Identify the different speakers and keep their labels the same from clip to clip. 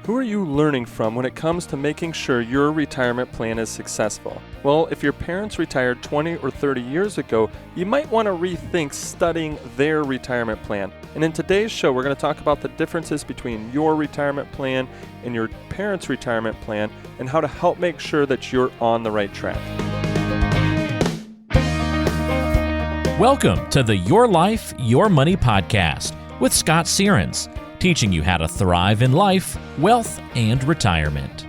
Speaker 1: Who are you learning from when it comes to making sure your retirement plan is successful? Well, if your parents retired 20 or 30 years ago, you might want to rethink studying their retirement plan. And in today's show, we're going to talk about the differences between your retirement plan and your parents' retirement plan and how to help make sure that you're on the right track.
Speaker 2: Welcome to the Your Life, Your Money podcast with Scott Searens, teaching you how to thrive in life, wealth, and retirement.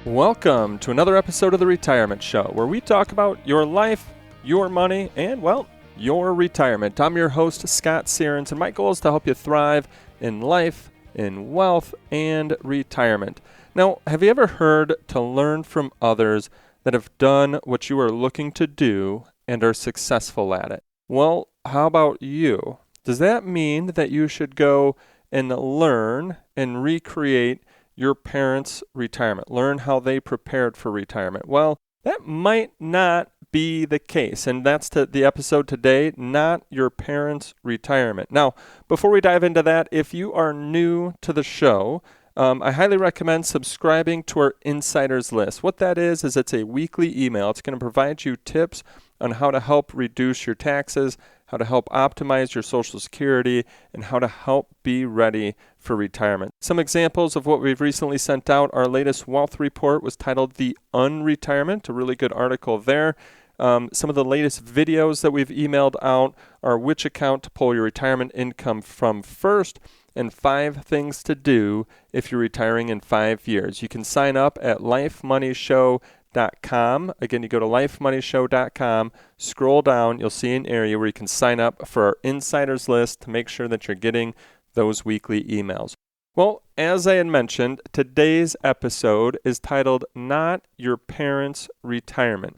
Speaker 1: Welcome to another episode of The Retirement Show, where we talk about your life, your money, and, well, your retirement. I'm your host, Scott Searens, and my goal is to help you thrive in life, in wealth, and retirement. Now, have you ever heard to learn from others that have done what you are looking to do and are successful at it? Well, how about you? Does that mean that you should go and learn and recreate your parents' retirement? Learn how they prepared for retirement? Well, that might not be the case, and that's the episode today, not your parents' retirement. Now, before we dive into that, if you are new to the show, I highly recommend subscribing to our Insiders List. What that is it's a weekly email. It's going to provide you tips on how to help reduce your taxes, how to help optimize your Social Security, and how to help be ready for retirement. Some examples of what we've recently sent out. Our latest wealth report was titled The Unretirement, a really good article there. Some of the latest videos that we've emailed out are which account to pull your retirement income from first, and 5 things to do if you're retiring in 5 years. You can sign up at lifemoneyshow.com. Again, you go to lifemoneyshow.com, scroll down, you'll see an area where you can sign up for our Insiders List to make sure that you're getting those weekly emails. Well, as I had mentioned, today's episode is titled Not Your Parents' Retirement.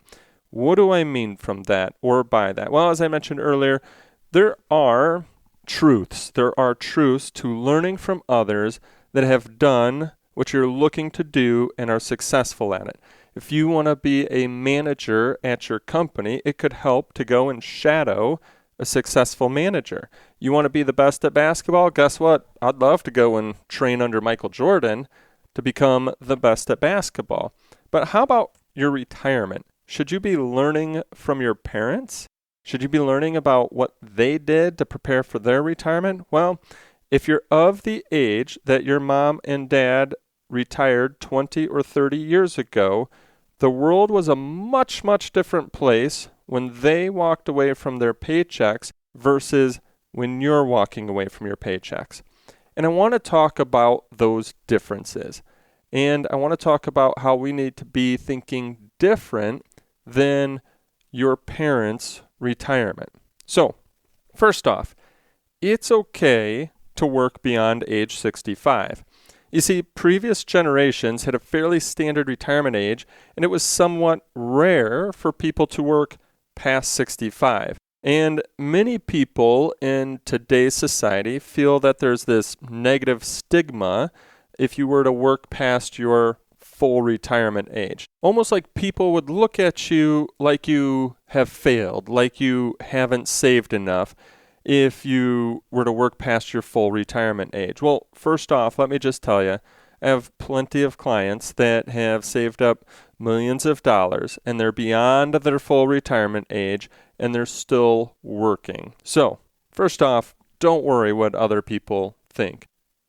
Speaker 1: What do I mean from that or by that? Well, as I mentioned earlier, there are truths to learning from others that have done what you're looking to do and are successful at it. If you want to be a manager at your company, it could help to go and shadow a successful manager. You want to be the best at basketball? Guess what? I'd love to go and train under Michael Jordan to become the best at basketball. But how about your retirement? Should you be learning from your parents? Should you be learning about what they did to prepare for their retirement? Well, if you're of the age that your mom and dad retired 20 or 30 years ago, the world was a much, much different place when they walked away from their paychecks versus when you're walking away from your paychecks. And I want to talk about those differences. And I want to talk about how we need to be thinking different than your parents' retirement. So, first off, it's okay to work beyond age 65. You see, previous generations had a fairly standard retirement age, and it was somewhat rare for people to work past 65. And many people in today's society feel that there's this negative stigma if you were to work past your full retirement age. Almost like people would look at you like you have failed, like you haven't saved enough if you were to work past your full retirement age. Well, first off, let me just tell you, I have plenty of clients that have saved up millions of dollars and they're beyond their full retirement age and they're still working. So, first off, don't worry what other people think.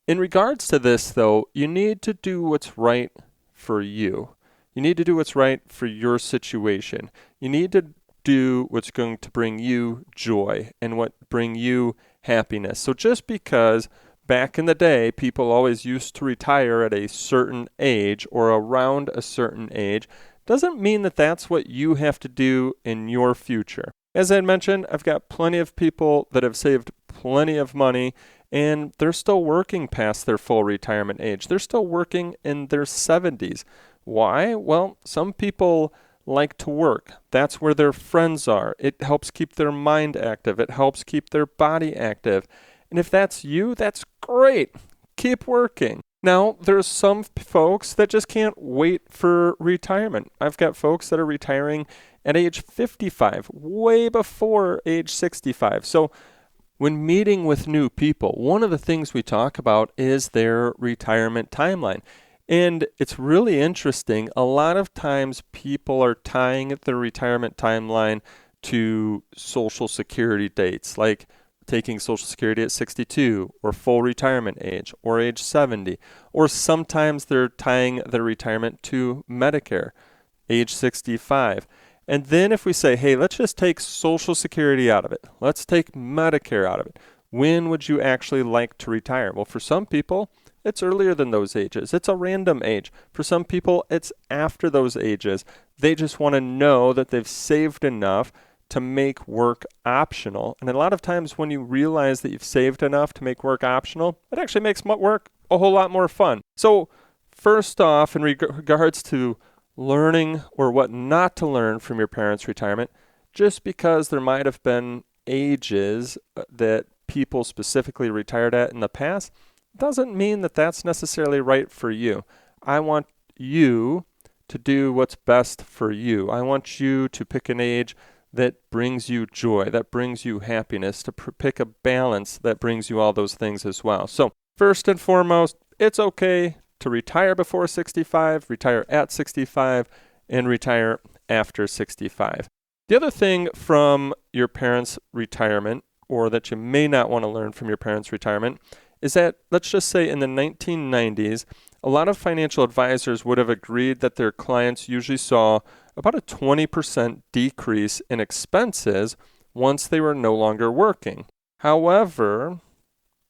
Speaker 1: In regards to this, though, you need to do what's right for you. You need to do what's right for your situation. You need to do what's going to bring you joy and what bring you happiness. So just because back in the day people always used to retire at a certain age or around a certain age doesn't mean that that's what you have to do in your future. As I mentioned, I've got plenty of people that have saved plenty of money and they're still working past their full retirement age. They're still working in their 70s. Why? Well, some people like to work. That's where their friends are. It helps keep their mind active. It helps keep their body active. And if that's you, that's great. Keep working. Now, there's some folks that just can't wait for retirement. I've got folks that are retiring at age 55, way before age 65. So When meeting with new people, one of the things we talk about is their retirement timeline. And it's really interesting. A lot of times people are tying their retirement timeline to Social Security dates, like taking Social Security at 62, or full retirement age, or age 70. Or sometimes they're tying their retirement to Medicare, age 65. And then if we say, hey, let's just take Social Security out of it, let's take Medicare out of it, when would you actually like to retire? Well, for some people, it's earlier than those ages. It's a random age. For some people, it's after those ages. They just want to know that they've saved enough to make work optional. And a lot of times when you realize that you've saved enough to make work optional, it actually makes work a whole lot more fun. So first off, in regards to learning or what not to learn from your parents' retirement, just because there might have been ages that people specifically retired at in the past, doesn't mean that that's necessarily right for you. I want you to do what's best for you. I want you to pick an age that brings you joy, that brings you happiness, to pick a balance that brings you all those things as well. So first and foremost, it's okay to retire before 65, retire at 65, and retire after 65. The other thing from your parents' retirement, or that you may not want to learn from your parents' retirement, is that, let's just say in the 1990s, a lot of financial advisors would have agreed that their clients usually saw about a 20% decrease in expenses once they were no longer working. However,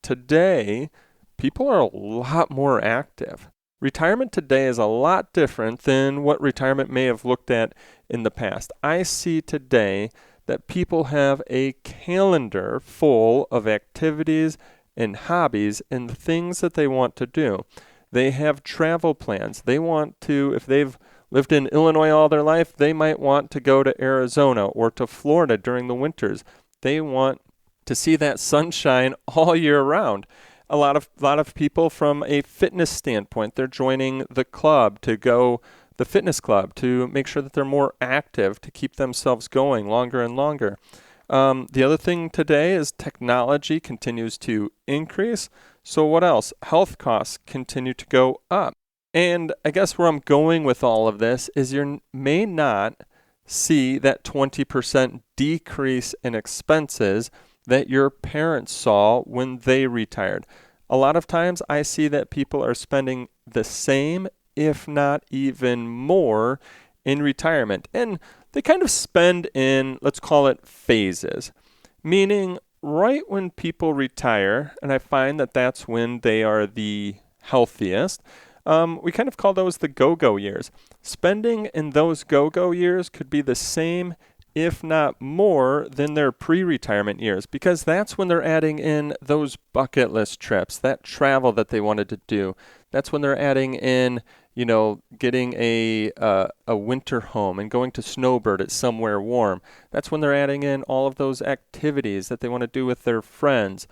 Speaker 1: today, people are a lot more active. Retirement today is a lot different than what retirement may have looked at in the past. I see today that people have a calendar full of activities and hobbies and things that they want to do. They have travel plans. They want to, if they've lived in Illinois all their life, they might want to go to Arizona or to Florida during the winters. They want to see that sunshine all year round. A lot of people from a fitness standpoint, they're joining the club to go, the fitness club, to make sure that they're more active, to keep themselves going longer and longer. The other thing today is technology continues to increase. So what else? Health costs continue to go up. And I guess where I'm going with all of this is you may not see that 20% decrease in expenses that your parents saw when they retired. A lot of times I see that people are spending the same, if not even more, in retirement. And they kind of spend in, let's call it phases, meaning right when people retire, and I find that that's when they are the healthiest, we kind of call those the go-go years. Spending in those go-go years could be the same, if not more, than their pre-retirement years, because that's when they're adding in those bucket list trips, that travel that they wanted to do. That's when they're adding in, getting a winter home and going to snowbird at somewhere warm. That's when they're adding in all of those activities that they want to do with their friends.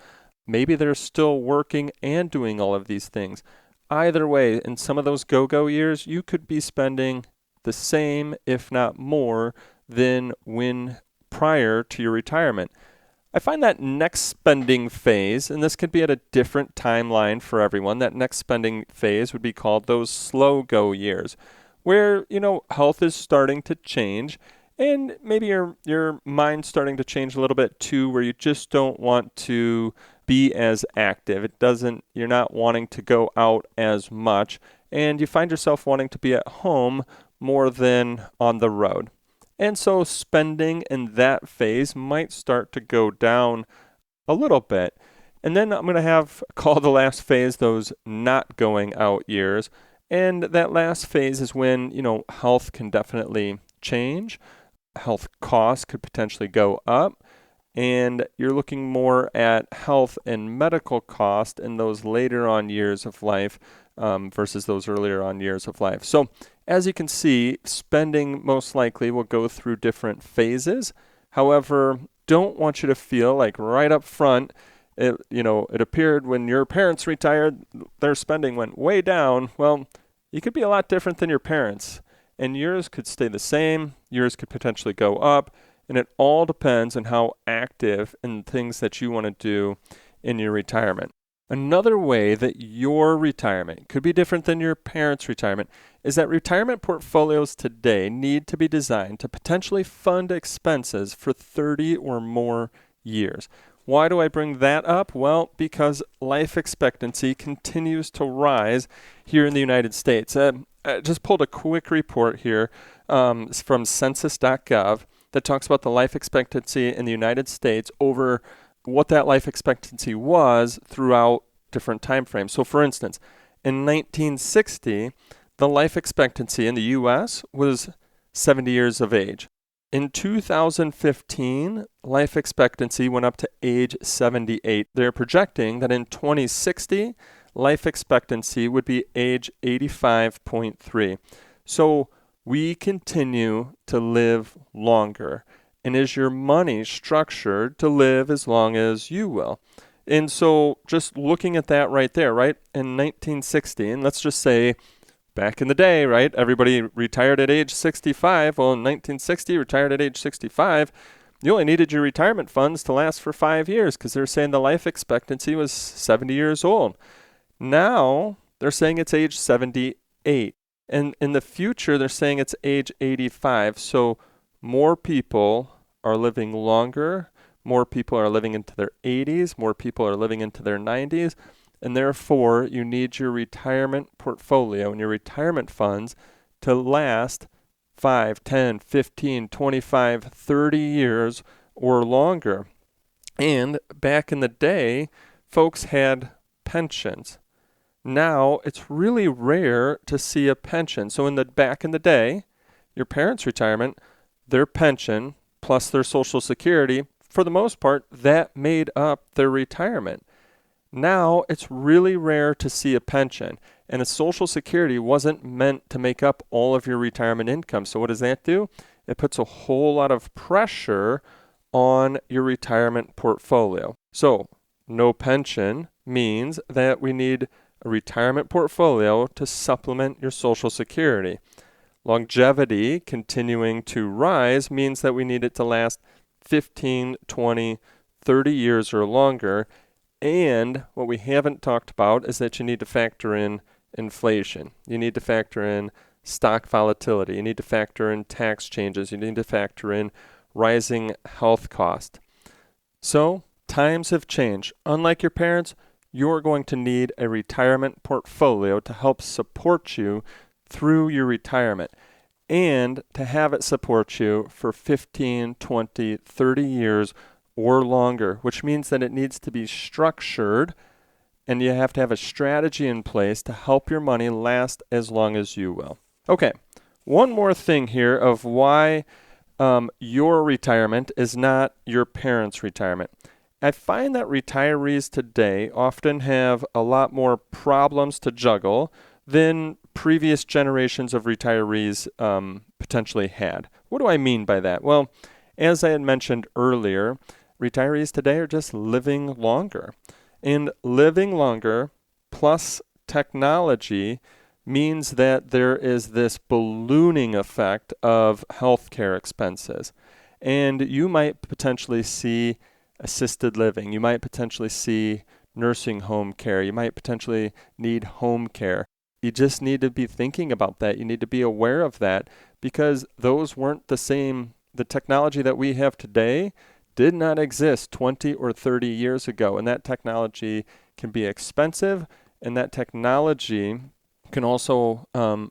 Speaker 1: Maybe they're still working and doing all of these things. Either way, in some of those go-go years, you could be spending the same, if not more, than when prior to your retirement. I find that next spending phase, and this could be at a different timeline for everyone, that next spending phase would be called those slow go years, where, health is starting to change, and maybe your mind's starting to change a little bit too, where you just don't want to be as active. You're not wanting to go out as much, and you find yourself wanting to be at home more than on the road. And so spending in that phase might start to go down a little bit. And then I'm going to call the last phase those not going out years. And that last phase is when, health can definitely change. Health costs could potentially go up. And you're looking more at health and medical cost in those later on years of life versus those earlier on years of life. So as you can see, spending most likely will go through different phases. However, don't want you to feel like right up front, it appeared when your parents retired, their spending went way down. Well, you could be a lot different than your parents, and yours could stay the same. Yours could potentially go up. And it all depends on how active and things that you want to do in your retirement. Another way that your retirement could be different than your parents' retirement is that retirement portfolios today need to be designed to potentially fund expenses for 30 or more years. Why do I bring that up? Well, because life expectancy continues to rise here in the United States. I just pulled a quick report here from census.gov that talks about the life expectancy in the United States over what that life expectancy was throughout different time frames. So for instance, in 1960, the life expectancy in the US was 70 years of age. In 2015, life expectancy went up to age 78. They're projecting that in 2060, life expectancy would be age 85.3. So we continue to live longer. And is your money structured to live as long as you will? And so just looking at that right there, right, in 1960, and let's just say back in the day, right, everybody retired at age 65. Well, in 1960, retired at age 65, you only needed your retirement funds to last for 5 years because they're saying the life expectancy was 70 years old. Now, they're saying it's age 78. And in the future, they're saying it's age 85. So more people are living longer, more people are living into their 80s, more people are living into their 90s, and therefore you need your retirement portfolio and your retirement funds to last 5, 10, 15, 25, 30 years or longer. And back in the day, folks had pensions. Now it's really rare to see a pension. So back in the day, your parents' retirement, their pension plus their Social Security, for the most part, that made up their retirement. Now it's really rare to see a pension, and a Social Security wasn't meant to make up all of your retirement income. So what does that do? It puts a whole lot of pressure on your retirement portfolio. So no pension means that we need a retirement portfolio to supplement your Social Security. Longevity continuing to rise means that we need it to last 15, 20, 30 years or longer. And what we haven't talked about is that you need to factor in inflation. You need to factor in stock volatility. You need to factor in tax changes. You need to factor in rising health costs. So times have changed. Unlike your parents, you're going to need a retirement portfolio to help support you through your retirement and to have it support you for 15, 20, 30 years or longer, which means that it needs to be structured and you have to have a strategy in place to help your money last as long as you will. Okay, one more thing here of why your retirement is not your parents' retirement. I find that retirees today often have a lot more problems to juggle than previous generations of retirees potentially had. What do I mean by that? Well, as I had mentioned earlier, retirees today are just living longer. And living longer plus technology means that there is this ballooning effect of healthcare expenses. And you might potentially see assisted living. You might potentially see nursing home care. You might potentially need home care. You just need to be thinking about that. You need to be aware of that because those weren't the same. The technology that we have today did not exist 20 or 30 years ago. And that technology can be expensive, and that technology can also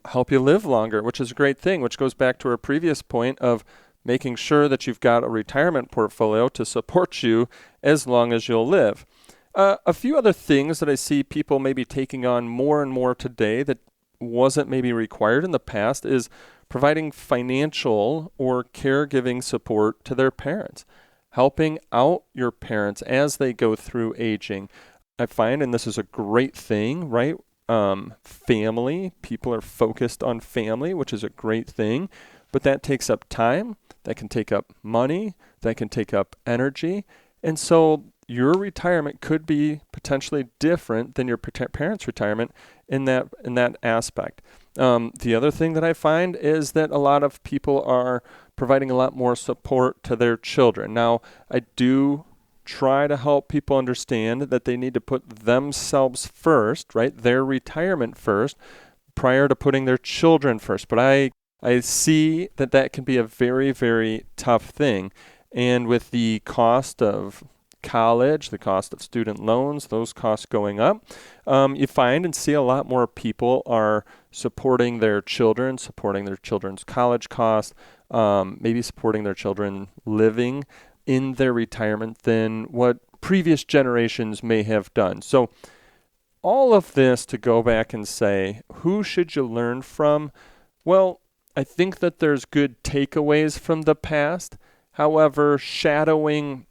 Speaker 1: help you live longer, which is a great thing, which goes back to our previous point of making sure that you've got a retirement portfolio to support you as long as you'll live. A few other things that I see people maybe taking on more and more today that wasn't maybe required in the past is providing financial or caregiving support to their parents, helping out your parents as they go through aging. I find, and this is a great thing, right? Family, people are focused on family, which is a great thing, but that takes up time, that can take up money, that can take up energy, and so your retirement could be potentially different than your parents' retirement in that aspect. The other thing that I find is that a lot of people are providing a lot more support to their children. Now, I do try to help people understand that they need to put themselves first, right? Their retirement first, prior to putting their children first. But I see that that can be a very, very tough thing. And with the cost of college, the cost of student loans, those costs going up, you find and see a lot more people are supporting their children's college costs, maybe supporting their children living in their retirement than what previous generations may have done. So all of this to go back and say, who should you learn from? Well, I think that there's good takeaways from the past. However, shadowing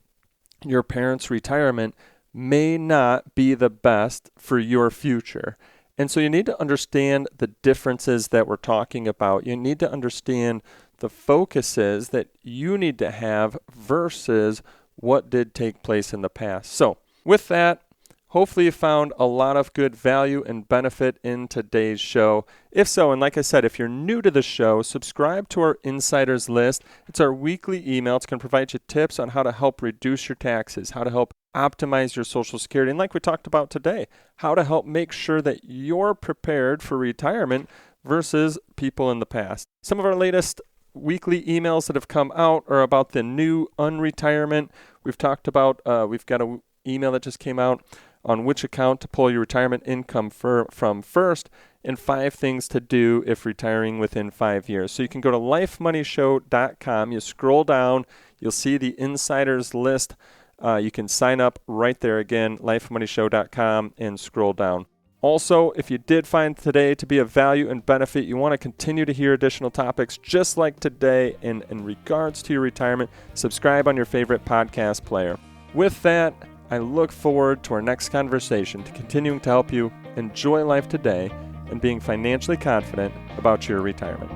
Speaker 1: your parents' retirement may not be the best for your future. And so you need to understand the differences that we're talking about. You need to understand the focuses that you need to have versus what did take place in the past. So with that, hopefully you found a lot of good value and benefit in today's show. If so, and like I said, if you're new to the show, subscribe to our Insiders List. It's our weekly email. It's going to provide you tips on how to help reduce your taxes, how to help optimize your Social Security, and like we talked about today, how to help make sure that you're prepared for retirement versus people in the past. Some of our latest weekly emails that have come out are about the new unretirement. We've talked about, we've got an email that just came out on which account to pull your retirement income from first, and 5 things to do if retiring within 5 years. So you can go to lifemoneyshow.com. You scroll down, you'll see the Insiders List. You can sign up right there again, lifemoneyshow.com, and scroll down. Also, if you did find today to be of value and benefit, you want to continue to hear additional topics just like today in regards to your retirement, subscribe on your favorite podcast player. With that, I look forward to our next conversation, to continuing to help you enjoy life today and being financially confident about your retirement.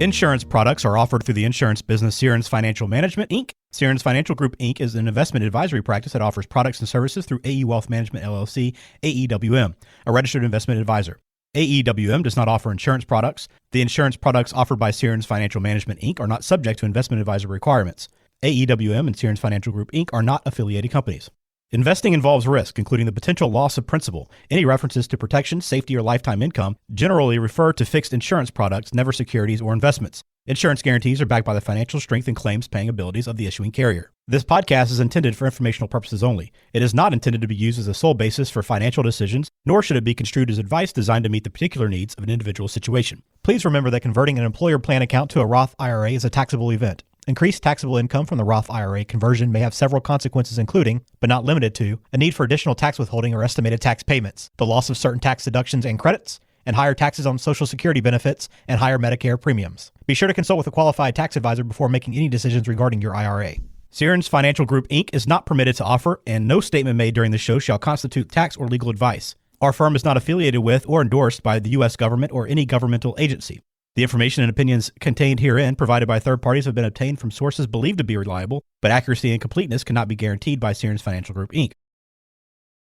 Speaker 3: Insurance products are offered through the insurance business Sierens Financial Management, Inc. Sierens Financial Group, Inc. is an investment advisory practice that offers products and services through AE Wealth Management, LLC, AEWM, a registered investment advisor. AEWM does not offer insurance products. The insurance products offered by Sierens Financial Management, Inc. are not subject to investment advisor requirements. AEWM and Sierens Financial Group, Inc. are not affiliated companies. Investing involves risk, including the potential loss of principal. Any references to protection, safety, or lifetime income generally refer to fixed insurance products, never securities or investments. Insurance guarantees are backed by the financial strength and claims-paying abilities of the issuing carrier. This podcast is intended for informational purposes only. It is not intended to be used as a sole basis for financial decisions, nor should it be construed as advice designed to meet the particular needs of an individual situation. Please remember that converting an employer plan account to a Roth IRA is a taxable event. Increased taxable income from the Roth IRA conversion may have several consequences, including, but not limited to, a need for additional tax withholding or estimated tax payments, the loss of certain tax deductions and credits, and higher taxes on Social Security benefits and higher Medicare premiums. Be sure to consult with a qualified tax advisor before making any decisions regarding your IRA. Sierens Financial Group, Inc. is not permitted to offer, and no statement made during the show shall constitute tax or legal advice. Our firm is not affiliated with or endorsed by the U.S. government or any governmental agency. The information and opinions contained herein provided by third parties have been obtained from sources believed to be reliable, but accuracy and completeness cannot be guaranteed by Sierens Financial Group, Inc.